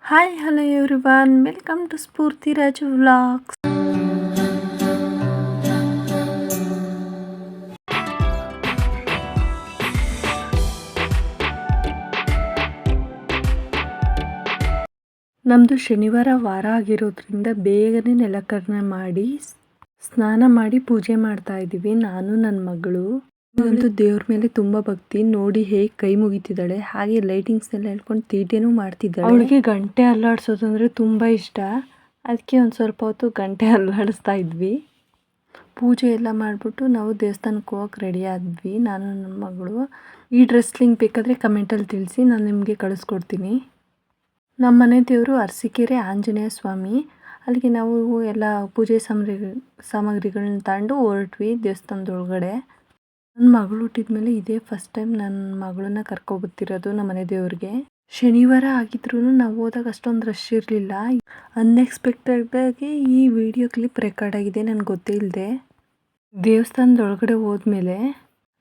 Hi hello everyone, welcome to Spoorthi Raju vlogs. ನಮ್ಮದು ಶನಿವಾರ ವಾರ ಆಗಿರೋದ್ರಿಂದ ಬೇಗನೆ ನೆಲಕರ್ಣೆ ಮಾಡಿ ಸ್ನಾನ ಮಾಡಿ ಪೂಜೆ ಮಾಡ್ತಾ ಇದ್ದೀವಿ. ನಾನು ನನ್ನ ಮಗಳು ಒಂದು ದೇವ್ರ ಮೇಲೆ ತುಂಬ ಭಕ್ತಿ. ನೋಡಿ ಹೇಗೆ ಕೈ ಮುಗಿತಿದ್ದಾಳೆ, ಹಾಗೆ ಲೈಟಿಂಗ್ಸ್ ಎಲ್ಲ ಹೇಳ್ಕೊಂಡು ತೀಟೆನೂ ಮಾಡ್ತಿದ್ದಾಳೆ. ಅವಳಿಗೆ ಗಂಟೆ ಅಲ್ಲಾಡ್ಸೋದು ಅಂದರೆ ತುಂಬ ಇಷ್ಟ. ಅದಕ್ಕೆ ಒಂದು ಸ್ವಲ್ಪ ಹೊತ್ತು ಗಂಟೆ ಅಲ್ಲಾಡಿಸ್ತಾ ಇದ್ವಿ. ಪೂಜೆ ಎಲ್ಲ ಮಾಡಿಬಿಟ್ಟು ನಾವು ದೇವಸ್ಥಾನಕ್ಕೆ ಹೋಗಕ್ಕೆ ರೆಡಿ ಆದ್ವಿ, ನಾನು ನನ್ನ ಮಗಳು. ಈ ಡ್ರೆಸ್ ಲಿಂಕ್ ಬೇಕಾದರೆ ಕಮೆಂಟಲ್ಲಿ ತಿಳಿಸಿ, ನಾನು ನಿಮಗೆ ಕಳಿಸ್ಕೊಡ್ತೀನಿ. ನಮ್ಮ ಮನೆ ದೇವರು ಅರಸೀಕೆರೆ ಆಂಜನೇಯ ಸ್ವಾಮಿ. ಅಲ್ಲಿಗೆ ನಾವು ಎಲ್ಲ ಪೂಜೆ ಸಾಮಗ್ರಿಗಳನ್ನ ತಗೊಂಡು ಹೊರಟ್ವಿ ದೇವಸ್ಥಾನದೊಳಗಡೆ. ನನ್ನ ಮಗಳು ಹುಟ್ಟಿದ ಮೇಲೆ ಇದೇ ಫಸ್ಟ್ ಟೈಮ್ ನನ್ನ ಮಗಳನ್ನ ಕರ್ಕೊಬತ್ತಿರೋದು ನಮ್ಮ ಮನೆ ದೇವ್ರಿಗೆ. ಶನಿವಾರ ಆಗಿದ್ರೂ ನಾವು ಹೋದಾಗ ಅಷ್ಟೊಂದು ರಶ್ ಇರಲಿಲ್ಲ. ಅನ್ಎಕ್ಸ್ಪೆಕ್ಟೆಡಾಗಿ ಈ ವಿಡಿಯೋ ಕ್ಲಿಪ್ ರೆಕಾರ್ಡ್ ಆಗಿದೆ, ನನಗೆ ಗೊತ್ತೇ ಇಲ್ಲದೆ. ದೇವಸ್ಥಾನದೊಳಗಡೆ ಹೋದ್ಮೇಲೆ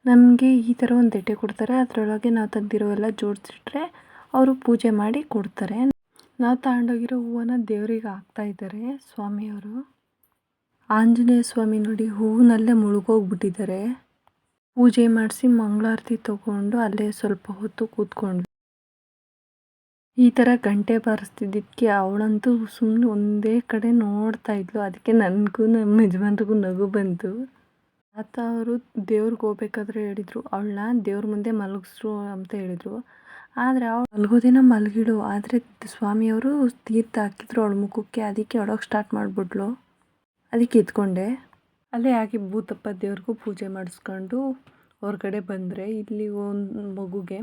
ನಮಗೆ ಈ ಥರ ಒಂದು ದೆಟ್ಟೆ ಕೊಡ್ತಾರೆ. ಅದರೊಳಗೆ ನಾವು ತಂದಿರೋ ಎಲ್ಲ ಜೋಡಿಸಿಟ್ರೆ ಅವರು ಪೂಜೆ ಮಾಡಿ ಕೊಡ್ತಾರೆ. ನಾವು ತಗೊಂಡೋಗಿರೋ ಹೂವನ್ನು ದೇವರಿಗೆ ಹಾಕ್ತಾ ಇದ್ದಾರೆ ಸ್ವಾಮಿಯವರು. ಆಂಜನೇಯ ಸ್ವಾಮಿ ನೋಡಿ ಹೂವಿನಲ್ಲೇ ಮುಳುಗೋಗ್ಬಿಟ್ಟಿದ್ದಾರೆ. ಪೂಜೆ ಮಾಡಿಸಿ ಮಂಗಳಾರತಿ ತಗೊಂಡು ಅಲ್ಲೇ ಸ್ವಲ್ಪ ಹೊತ್ತು ಕೂತ್ಕೊಂಡ್ವಿ. ಈ ಥರ ಗಂಟೆ ಬಾರಿಸ್ತಿದ್ದಕ್ಕೆ ಅವಳಂತೂ ಸುಮ್ಮನೆ ಒಂದೇ ಕಡೆ ನೋಡ್ತಾ ಇದ್ಲು. ಅದಕ್ಕೆ ನನಗೂ ನಮ್ಮ ಯಜಮಾನ್ರಿಗೂ ನಗು ಬಂತು. ಆತ ಅವರು ದೇವ್ರಿಗೆ ಹೋಗ್ಬೇಕಾದ್ರೆ ಹೇಳಿದರು, ಅವಳನ್ನ ದೇವ್ರ ಮುಂದೆ ಮಲಗಿಸ್ರು ಅಂತ ಹೇಳಿದರು. ಆದರೆ ಅವಳು ಮಲಗೋದೇನೋ ಮಲಗಿಳು, ಆದರೆ ಸ್ವಾಮಿಯವರು ತೀರ್ಥ ಹಾಕಿದ್ರು ಅವಳ ಮುಖಕ್ಕೆ. ಅದಕ್ಕೆ ಅವಳೋಗಿ ಸ್ಟಾರ್ಟ್ ಮಾಡಿಬಿಟ್ಲು. ಅದಕ್ಕೆ ಎತ್ಕೊಂಡೆ. ಅಲ್ಲೇ ಹಾಗೆ ಭೂತಪ್ಪ ದೇವ್ರಿಗೂ ಪೂಜೆ ಮಾಡಿಸ್ಕೊಂಡು ಹೊರಗಡೆ ಬಂದರೆ, ಇಲ್ಲಿ ಒಂದು ಮಗುಗೆ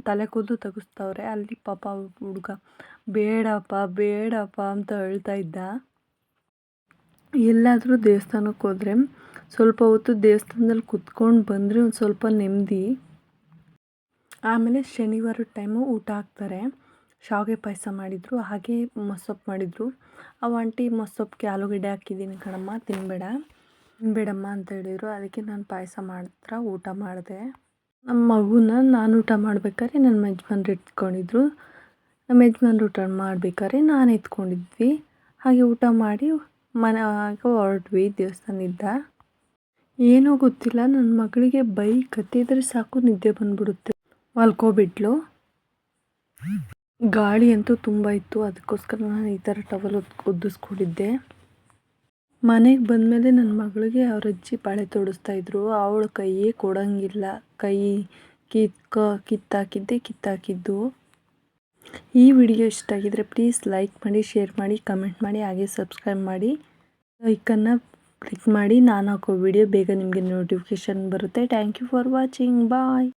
ತಲೆ ಕೂದಲು ತೆಗೆಸ್ತವ್ರೆ. ಅಲ್ಲಿ ಪಾಪ ಹುಡುಗ ಬೇಡಪ್ಪ ಬೇಡಪ್ಪ ಅಂತ ಹೇಳ್ತಾ ಇದ್ದ. ಎಲ್ಲಾದರೂ ದೇವಸ್ಥಾನಕ್ಕೆ ಹೋದರೆ ಸ್ವಲ್ಪ ಹೊತ್ತು ದೇವಸ್ಥಾನದಲ್ಲಿ ಕುತ್ಕೊಂಡು ಬಂದರೆ ಒಂದು ಸ್ವಲ್ಪ ನೆಮ್ಮದಿ. ಆಮೇಲೆ ಶನಿವಾರದ ಟೈಮು ಊಟ ಹಾಕ್ತಾರೆ. ಶಾವಿಗೆ ಪಾಯಸ ಮಾಡಿದರು, ಹಾಗೆ ಮೊಸಪ್ಪು ಮಾಡಿದರು. ಅವು ಆಂಟಿ ಮೊಸಪ್ಪಿಗೆ ಆಲೂಗಡ್ಡೆ ಹಾಕಿದ್ದೀನಿ ಕಣಮ್ಮ, ತಿನ್ನಬೇಡಮ್ಮ ಅಂತ ಹೇಳಿದರು. ಅದಕ್ಕೆ ನಾನು ಪಾಯಸ ಮಾತ್ರ ಊಟ ಮಾಡಿದೆ. ನಮ್ಮ ಮಗುನ ನಾನು ಊಟ ಮಾಡಬೇಕಾದ್ರೆ ನನ್ನ ಯಜಮಾನ್ರು ಎತ್ಕೊಂಡಿದ್ರು, ನಮ್ಮ ಯಜಮಾನ್ರು ಊಟ ಮಾಡಬೇಕಾದ್ರೆ ನಾನು ಎತ್ಕೊಂಡಿದ್ವಿ. ಹಾಗೆ ಊಟ ಮಾಡಿ ಮನೆಗೆ ಹೊರಟ್ವಿ ದೇವಸ್ಥಾನದಿಂದ. ಏನೂ ಗೊತ್ತಿಲ್ಲ, ನನ್ನ ಮಗಳಿಗೆ ಕತ್ತಿದ್ರೆ ಸಾಕು ನಿದ್ದೆ ಬಂದುಬಿಡುತ್ತೆ, ಮಲ್ಕೋಬಿಟ್ಲು. ಗಾಳಿ ಅಂತೂ ತುಂಬ ಇತ್ತು, ಅದಕ್ಕೋಸ್ಕರ ನಾನು ಈ ಥರ ಟವಲ್ ಒದ್ದಿಸ್ಕೊಂಡಿದ್ದೆ. ಮನೆಗೆ ಬಂದಮೇಲೆ ನನ್ನ ಮಗಳಿಗೆ ಅವ್ರ ಅಜ್ಜಿ ಬಳೆ ತೊಡಿಸ್ತಾಯಿದ್ರು. ಅವಳು ಕೈಯೇ ಕೊಡೋಂಗಿಲ್ಲ, ಕೈ ಕಿತ್ತಾಕಿದ್ದು. ಈ ವಿಡಿಯೋ ಇಷ್ಟ ಆಗಿದ್ರೆ ಪ್ಲೀಸ್ ಲೈಕ್ ಮಾಡಿ, ಶೇರ್ ಮಾಡಿ, ಕಮೆಂಟ್ ಮಾಡಿ, ಹಾಗೆ ಸಬ್ಸ್ಕ್ರೈಬ್ ಮಾಡಿ. ಲೈಕನ್ನು ಕ್ಲಿಕ್ ಮಾಡಿ. ನಾನು ಹಾಕೋ ವಿಡಿಯೋ ಬೇಗ ನಿಮಗೆ ನೋಟಿಫಿಕೇಷನ್ ಬರುತ್ತೆ. Thank you for watching. Bye.